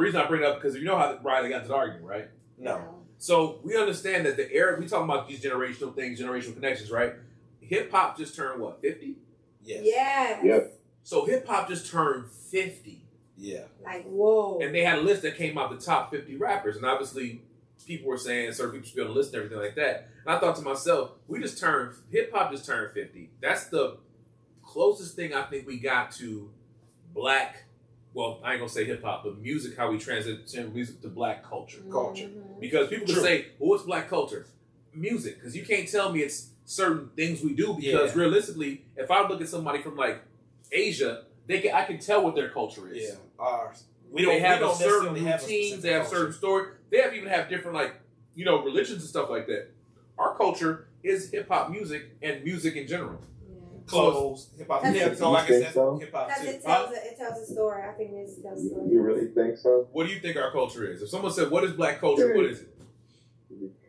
reason I bring it up because you know how Riley got to the argument, right? No. So we understand that the era we talking about these generational things, generational connections, right? Hip hop just turned what, 50? Yes. Yes. Yep. So hip hop just turned 50. Yeah. Like, whoa. And they had a list that came out the top 50 rappers, and obviously people were saying certain people should be on the list and everything like that. And I thought to myself, hip hop just turned 50. That's the closest thing I think we got to black. Well, I ain't gonna say hip hop, but music, how we transition music to black culture. Because people can say, well, what's black culture? Music. Because you can't tell me it's certain things we do, because realistically, if I look at somebody from like Asia, I can tell what their culture is. Yeah. Ours. They have certain routines, they have certain stories. They even have different, like, religions and stuff like that. Our culture is hip hop music and music in general. Clothes, hip hop. Yeah, so I guess that's hip hop too. Because it tells a story. I think music tells a story. You really think so? What do you think our culture is? If someone said, what is black culture, what is it?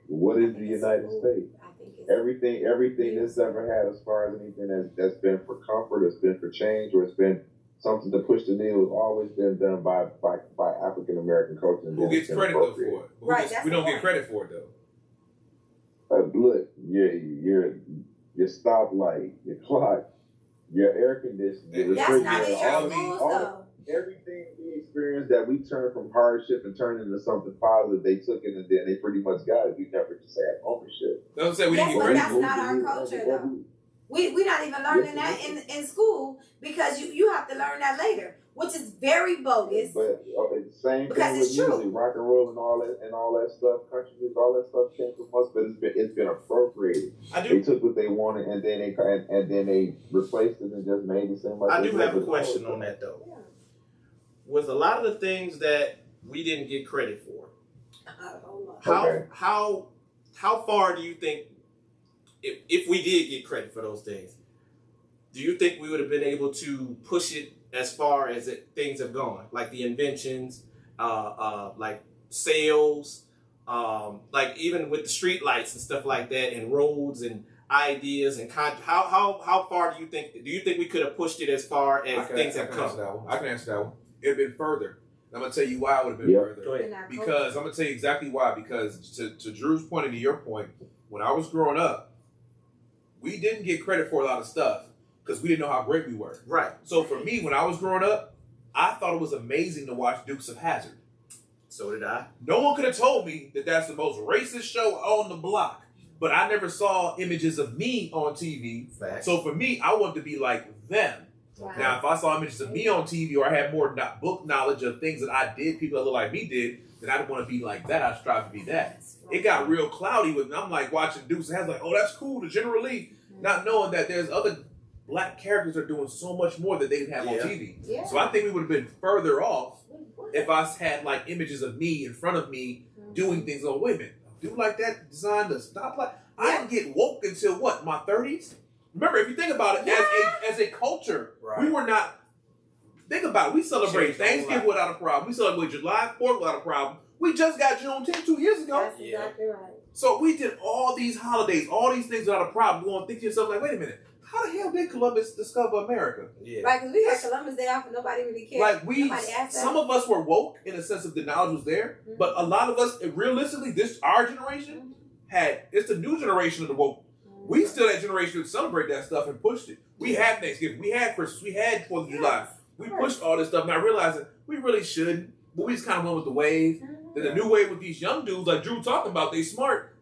What is the United States? I think it's Everything that's ever had, as far as anything that's been for comfort, it's been for change, or it's been something to push the needle, has always been done by African American culture. And who gets credit though for it? Right, we don't get credit for it though. Look, your stoplight, your clock, your air conditioning, that's not in your rules though. Everything we experienced that we turned from hardship and turned into something positive, they took it and then they pretty much got it. We never just had ownership. That's what I'm saying. We didn't get But credit that's for it. not our culture though. We're not even learning that in school, because you have to learn that later, which is very bogus. But it's the same Because thing with it's true. music, rock and roll and all that stuff, country music, all that stuff came from us, but it's been appropriated. They took what they wanted and then they replaced it and just made it seem like. I do have a question on that though. Yeah. With a lot of the things that we didn't get credit for, Okay. how far do you think, if we did get credit for those things, do you think we would have been able to push it as far as things have gone? Like the inventions, like sales, like even with the street lights and stuff like that, and roads and ideas and how far do you think we could have pushed it as far as things have come? I can answer that one. It'd been further. I'm gonna tell you why it would have been further. Go ahead. Because I'm gonna tell you exactly why. Because to Drew's point and to your point, when I was growing up, we didn't get credit for a lot of stuff because we didn't know how great we were. Right. So for me, when I was growing up, I thought it was amazing to watch Dukes of Hazzard. So did I. No one could have told me that that's the most racist show on the block. But I never saw images of me on TV. Facts. So for me, I wanted to be like them. Wow. Now, if I saw images of me on TV, or I had more book knowledge of things that I did, people that look like me did, then I'd want to be like that. I'd strive to be that. It got real cloudy with me. I'm like watching Dukes of Hazzard, like, oh, that's cool, the General Lee. Not knowing that there's other black characters that are doing so much more that they didn't have on TV. Yeah. So I think we would have been further off if I had like images of me in front of me doing things. Oh, wait a minute, a dude like that designed a stoplight. I didn't get woke until what, my 30s? Remember, if you think about it, as a culture, we were not. Think about it. We celebrate Thanksgiving without a problem. We celebrate July 4th without a problem. We just got Juneteenth 2 years ago. That's exactly right. So we did all these holidays, all these things without a problem. You want to think to yourself, like, wait a minute, how the hell did Columbus discover America? Yeah. Right, because we had Columbus Day off and nobody really cared. Like some of us were woke in the sense of the knowledge was there, but a lot of us, realistically, our generation it's the new generation of the woke. We still that generation to celebrate that stuff and pushed it. We had Thanksgiving, we had Christmas, we had 4th of July. We pushed all this stuff, not realizing we really shouldn't, but we just kind of went with the wave. Then the new wave with these young dudes, like Drew talking about, they smart.